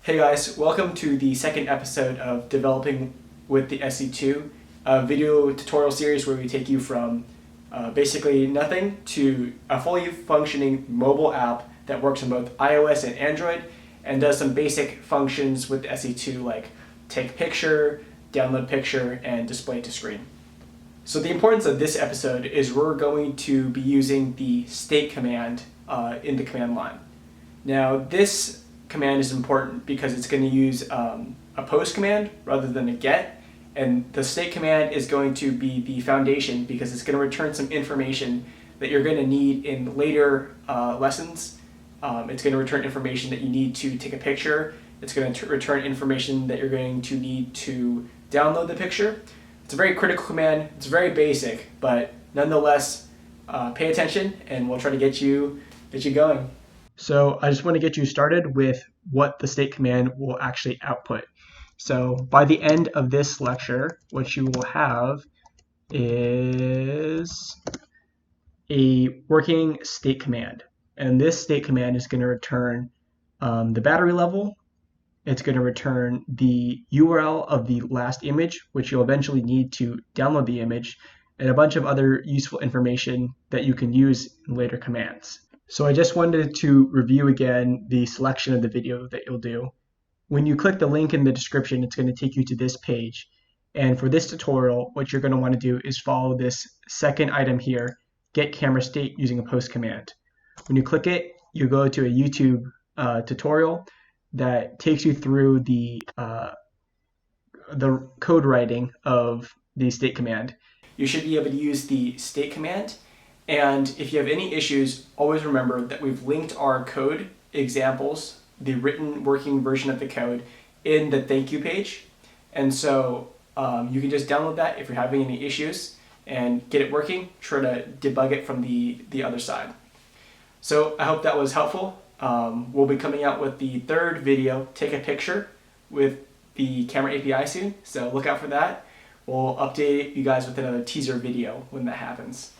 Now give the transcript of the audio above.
Hey guys, welcome to the second episode of Developing with the SC2, a video tutorial series where we take you from basically nothing to a fully functioning mobile app that works on both iOS and Android and does some basic functions with the SC2 like take picture, download picture, and display to screen. So the importance of this episode is we're going to be using the state command in the command line. Now this command is important because it's going to use a post command rather than a get, and the state command is going to be the foundation because it's going to return some information that you're going to need in later lessons. It's going to return information that you need to take a picture. It's going to return information that you're going to need to download the picture. It's a very critical command. It's very basic, but nonetheless, pay attention and we'll try to get you going. So I just want to get you started with what the state command will actually output. So by the end of this lecture, what you will have is a working state command. And this state command is going to return the battery level. It's going to return the URL of the last image, which you'll eventually need to download the image, and a bunch of other useful information that you can use in later commands. So I just wanted to review again the selection of the video that you'll do. When you click the link in the description, it's going to take you to this page. And for this tutorial, what you're going to want to do is follow this second item here, get camera state using a post command. When you click it, you go to a YouTube tutorial that takes you through the code writing of the state command. You should be able to use the state command. And if you have any issues, always remember that we've linked our code examples, the written working version of the code, in the thank you page. And so you can just download that if you're having any issues and get it working. Try to debug it from the other side. So I hope that was helpful. We'll be coming out with the third video, take a picture, with the camera API soon. So look out for that. We'll update you guys with another teaser video when that happens.